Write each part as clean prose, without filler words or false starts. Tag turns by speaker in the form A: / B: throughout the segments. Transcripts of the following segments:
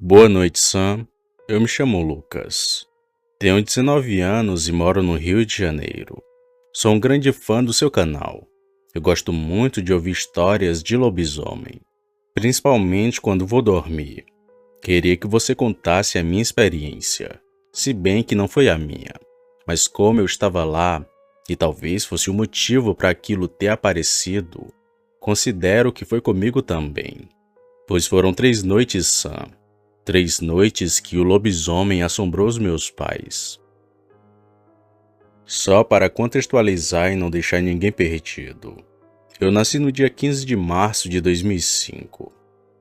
A: Boa noite, Sam. Eu me chamo Lucas. Tenho 19 anos e moro no Rio de Janeiro. Sou um grande fã do seu canal. Eu gosto muito de ouvir histórias de lobisomem, principalmente quando vou dormir. Queria que você contasse a minha experiência, se bem que não foi a minha. Mas como eu estava lá, e talvez fosse o motivo para aquilo ter aparecido, considero que foi comigo também. Pois foram 3 noites, Sam. 3 noites que o lobisomem assombrou os meus pais. Só para contextualizar e não deixar ninguém perdido. Eu nasci no dia 15 de março de 2005.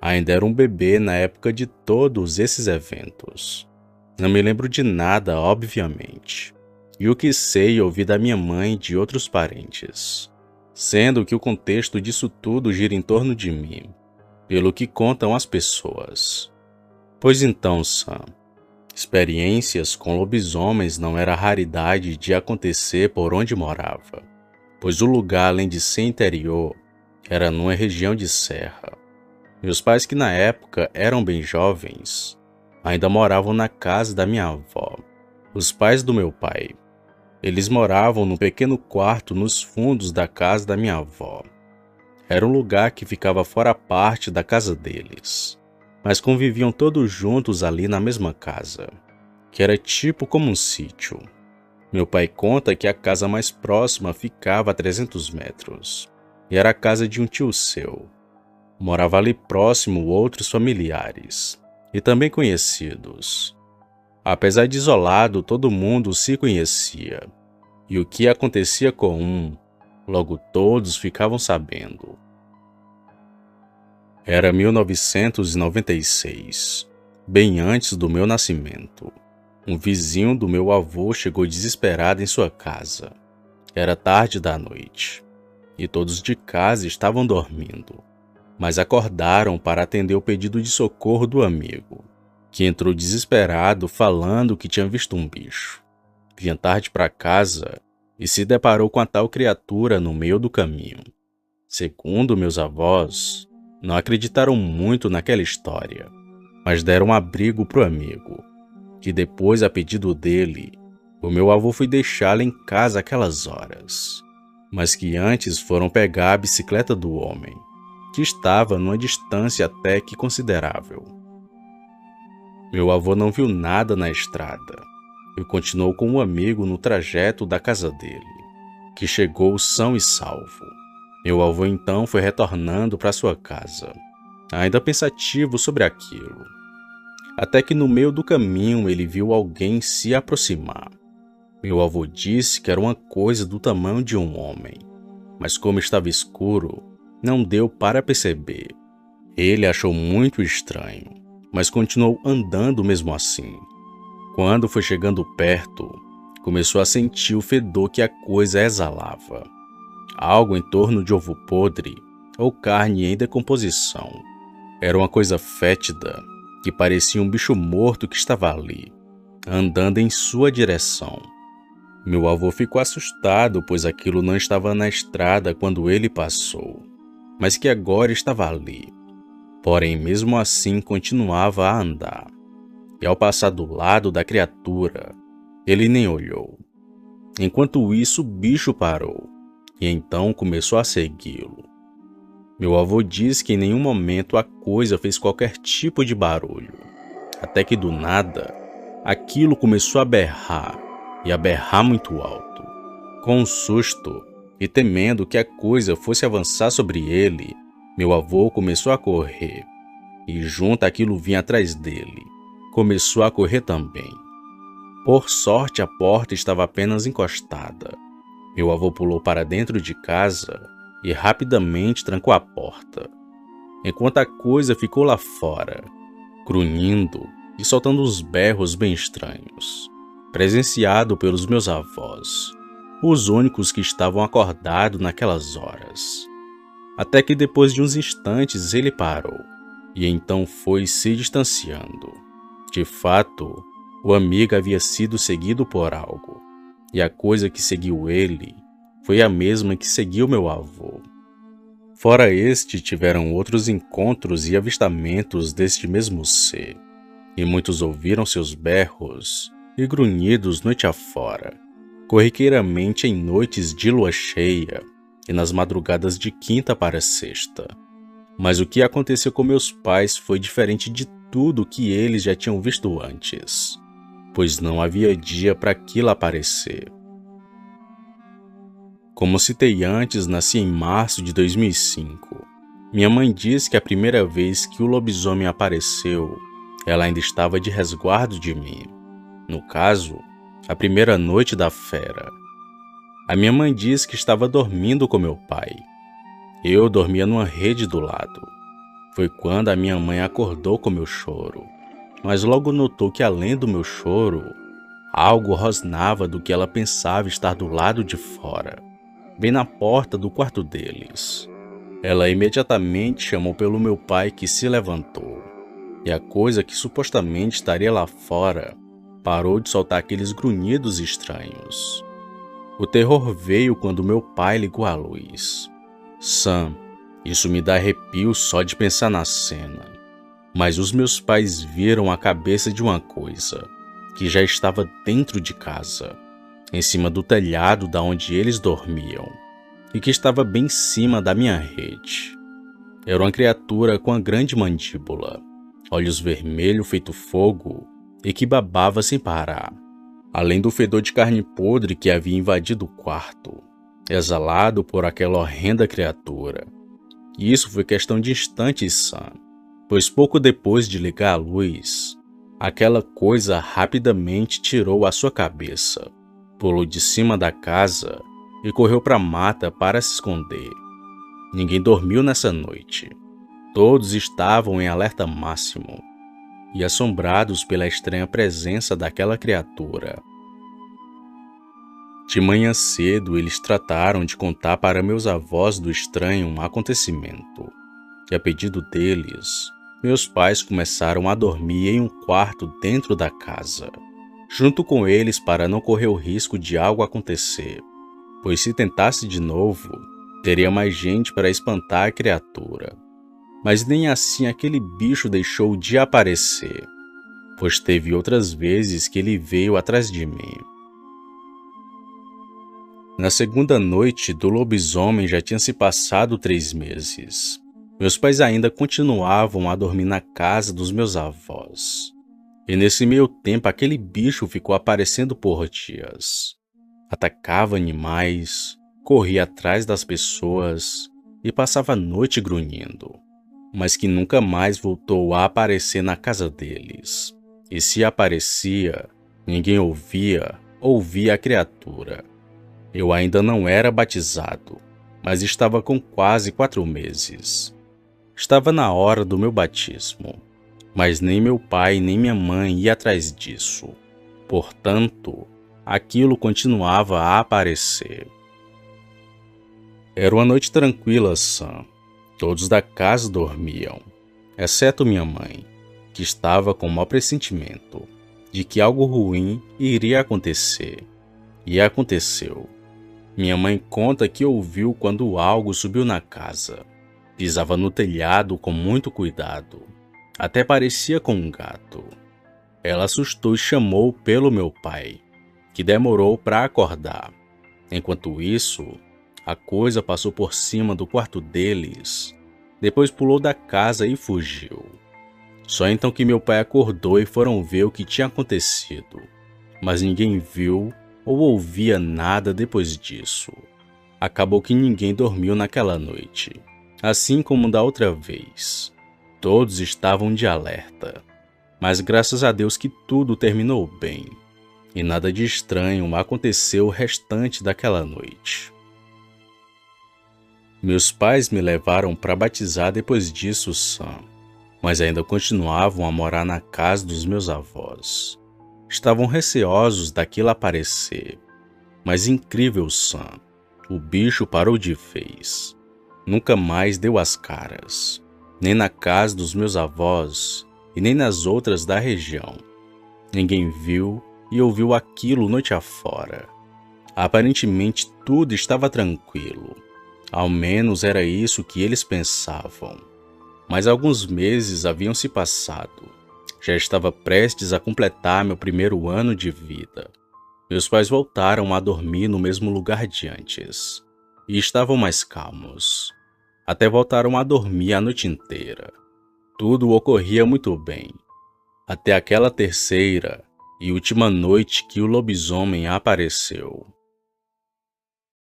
A: Ainda era um bebê na época de todos esses eventos. Não me lembro de nada, obviamente. E o que sei ouvi da minha mãe e de outros parentes. Sendo que o contexto disso tudo gira em torno de mim, pelo que contam as pessoas. Pois então, Sam, experiências com lobisomens não era raridade de acontecer por onde morava, pois o lugar, além de ser interior, era numa região de serra. Meus pais, que na época eram bem jovens, ainda moravam na casa da minha avó, os pais do meu pai. Eles moravam num pequeno quarto nos fundos da casa da minha avó. Era um lugar que ficava fora parte da casa deles, mas conviviam todos juntos ali na mesma casa, que era tipo como um sítio. Meu pai conta que a casa mais próxima ficava a 300 metros, e era a casa de um tio seu. Morava ali próximo outros familiares, e também conhecidos. Apesar de isolado, todo mundo se conhecia, e o que acontecia com um, logo todos ficavam sabendo. Era 1996, bem antes do meu nascimento. Um vizinho do meu avô chegou desesperado em sua casa. Era tarde da noite, e todos de casa estavam dormindo, mas acordaram para atender o pedido de socorro do amigo, que entrou desesperado falando que tinha visto um bicho. Vinha tarde para casa e se deparou com a tal criatura no meio do caminho. Segundo meus avós, não acreditaram muito naquela história, mas deram abrigo pro amigo, que depois, a pedido dele, o meu avô foi deixá-lo em casa aquelas horas, mas que antes foram pegar a bicicleta do homem, que estava numa distância até que considerável. Meu avô não viu nada na estrada e continuou com o amigo no trajeto da casa dele, que chegou são e salvo. Meu avô então foi retornando para sua casa, ainda pensativo sobre aquilo. Até que no meio do caminho ele viu alguém se aproximar. Meu avô disse que era uma coisa do tamanho de um homem, mas como estava escuro, não deu para perceber. Ele achou muito estranho, mas continuou andando mesmo assim. Quando foi chegando perto, começou a sentir o fedor que a coisa exalava. Algo em torno de ovo podre ou carne em decomposição. Era uma coisa fétida que parecia um bicho morto que estava ali, andando em sua direção. Meu avô ficou assustado, pois aquilo não estava na estrada quando ele passou, mas que agora estava ali. Porém, mesmo assim, continuava a andar. E ao passar do lado da criatura, ele nem olhou. Enquanto isso, o bicho parou e então começou a segui-lo. Meu avô diz que em nenhum momento a coisa fez qualquer tipo de barulho, até que do nada, aquilo começou a berrar, e a berrar muito alto. Com um susto, e temendo que a coisa fosse avançar sobre ele, meu avô começou a correr, e junto aquilo vinha atrás dele. Começou a correr também. Por sorte, a porta estava apenas encostada. Meu avô pulou para dentro de casa e rapidamente trancou a porta, enquanto a coisa ficou lá fora, grunhindo e soltando uns berros bem estranhos, presenciado pelos meus avós, os únicos que estavam acordados naquelas horas. Até que depois de uns instantes ele parou, e então foi se distanciando. De fato, o amigo havia sido seguido por algo, e a coisa que seguiu ele foi a mesma que seguiu meu avô. Fora este, tiveram outros encontros e avistamentos deste mesmo ser, e muitos ouviram seus berros e grunhidos noite afora, corriqueiramente em noites de lua cheia e nas madrugadas de quinta para sexta. Mas o que aconteceu com meus pais foi diferente de tudo que eles já tinham visto antes, pois não havia dia para aquilo aparecer. Como citei antes, nasci em março de 2005. Minha mãe diz que a primeira vez que o lobisomem apareceu, ela ainda estava de resguardo de mim. No caso, a primeira noite da fera. A minha mãe diz que estava dormindo com meu pai. Eu dormia numa rede do lado. Foi quando a minha mãe acordou com meu choro, mas logo notou que além do meu choro, algo rosnava do que ela pensava estar do lado de fora, bem na porta do quarto deles. Ela imediatamente chamou pelo meu pai, que se levantou, e a coisa que supostamente estaria lá fora parou de soltar aqueles grunhidos estranhos. O terror veio quando meu pai ligou a luz. Sam, isso me dá arrepio só de pensar na cena. Mas os meus pais viram a cabeça de uma coisa que já estava dentro de casa, em cima do telhado da onde eles dormiam, e que estava bem em cima da minha rede. Era uma criatura com uma grande mandíbula, olhos vermelhos feito fogo e que babava sem parar, além do fedor de carne podre que havia invadido o quarto, exalado por aquela horrenda criatura. E isso foi questão de instantes, Sam, pois pouco depois de ligar a luz, aquela coisa rapidamente tirou a sua cabeça, pulou de cima da casa e correu para a mata para se esconder. Ninguém dormiu nessa noite. Todos estavam em alerta máximo e assombrados pela estranha presença daquela criatura. De manhã cedo, eles trataram de contar para meus avós do estranho acontecimento, e a pedido deles, meus pais começaram a dormir em um quarto dentro da casa, junto com eles para não correr o risco de algo acontecer, pois se tentasse de novo, teria mais gente para espantar a criatura. Mas nem assim aquele bicho deixou de aparecer, pois teve outras vezes que ele veio atrás de mim. Na segunda noite do lobisomem já tinham se passado 3 meses. Meus pais ainda continuavam a dormir na casa dos meus avós. E nesse meio tempo aquele bicho ficou aparecendo por dias. Atacava animais, corria atrás das pessoas e passava a noite grunhindo, mas que nunca mais voltou a aparecer na casa deles. E se aparecia, ninguém ouvia ou via a criatura. Eu ainda não era batizado, mas estava com quase 4 meses. Estava na hora do meu batismo, mas nem meu pai nem minha mãe ia atrás disso. Portanto, aquilo continuava a aparecer. Era uma noite tranquila, Sam. Todos da casa dormiam, exceto minha mãe, que estava com um mau pressentimento de que algo ruim iria acontecer. E aconteceu. Minha mãe conta que ouviu quando algo subiu na casa. Pisava no telhado com muito cuidado. Até parecia com um gato. Ela assustou e chamou pelo meu pai, que demorou para acordar. Enquanto isso, a coisa passou por cima do quarto deles, depois pulou da casa e fugiu. Só então que meu pai acordou e foram ver o que tinha acontecido, mas ninguém viu ou ouvia nada depois disso. Acabou que ninguém dormiu naquela noite, assim como da outra vez. Todos estavam de alerta, mas graças a Deus que tudo terminou bem, e nada de estranho aconteceu o restante daquela noite. Meus pais me levaram para batizar depois disso, Sam, mas ainda continuavam a morar na casa dos meus avós. Estavam receosos daquilo aparecer, mas incrível, Sam, o bicho parou de vez. Nunca mais deu as caras, nem na casa dos meus avós e nem nas outras da região. Ninguém viu e ouviu aquilo noite afora. Aparentemente tudo estava tranquilo. Ao menos era isso que eles pensavam. Mas alguns meses haviam se passado. Já estava prestes a completar meu primeiro ano de vida. Meus pais voltaram a dormir no mesmo lugar de antes e estavam mais calmos. Até voltaram a dormir a noite inteira. Tudo ocorria muito bem, até aquela terceira e última noite que o lobisomem apareceu.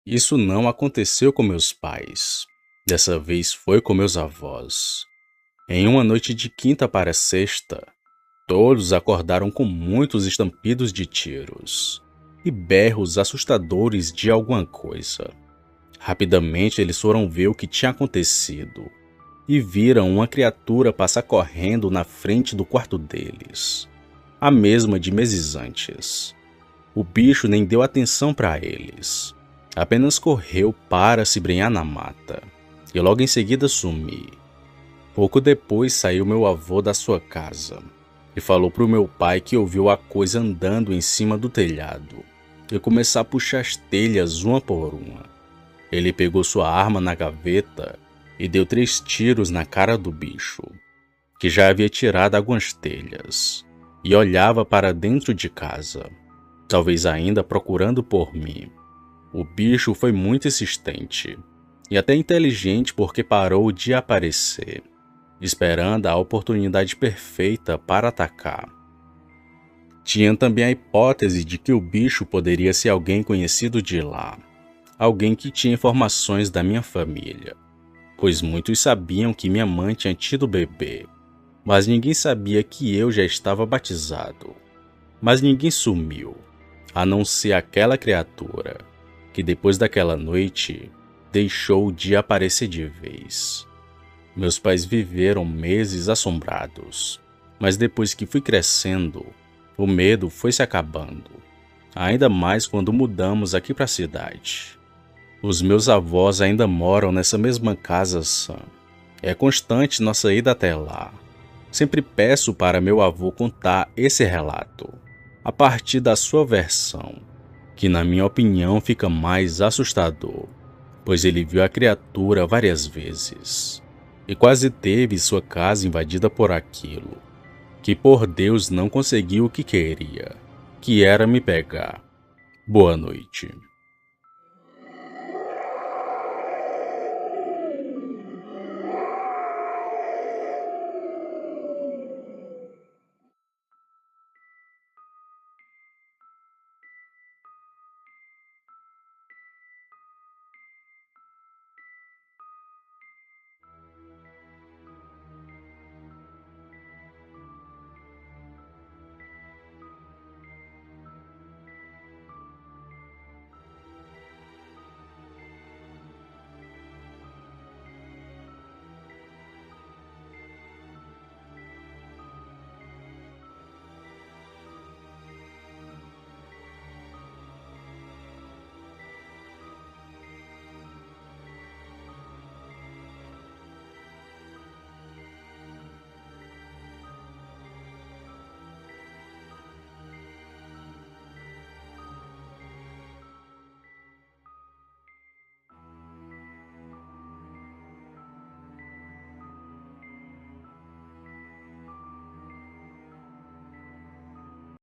A: Isso não aconteceu com meus pais. Dessa vez foi com meus avós. Em uma noite de quinta para sexta, todos acordaram com muitos estampidos de tiros e berros assustadores de alguma coisa. Rapidamente eles foram ver o que tinha acontecido e viram uma criatura passar correndo na frente do quarto deles, a mesma de meses antes. O bicho nem deu atenção para eles, apenas correu para se embrenhar na mata e logo em seguida sumir. Pouco depois saiu meu avô da sua casa e falou para o meu pai que ouviu a coisa andando em cima do telhado e começar a puxar as telhas uma por uma. Ele pegou sua arma na gaveta e deu 3 tiros na cara do bicho, que já havia tirado algumas telhas, e olhava para dentro de casa, talvez ainda procurando por mim. O bicho foi muito insistente e até inteligente porque parou de aparecer, esperando a oportunidade perfeita para atacar. Tinha também a hipótese de que o bicho poderia ser alguém conhecido de lá, alguém que tinha informações da minha família, pois muitos sabiam que minha mãe tinha tido bebê, mas ninguém sabia que eu já estava batizado. Mas ninguém sumiu, a não ser aquela criatura, que depois daquela noite deixou de aparecer de vez. Meus pais viveram meses assombrados, mas depois que fui crescendo, o medo foi se acabando, ainda mais quando mudamos aqui para a cidade. Os meus avós ainda moram nessa mesma casa sã. É constante nossa ida até lá. Sempre peço para meu avô contar esse relato, a partir da sua versão, que na minha opinião fica mais assustador, pois ele viu a criatura várias vezes e quase teve sua casa invadida por aquilo, que por Deus não conseguiu o que queria, que era me pegar. Boa noite.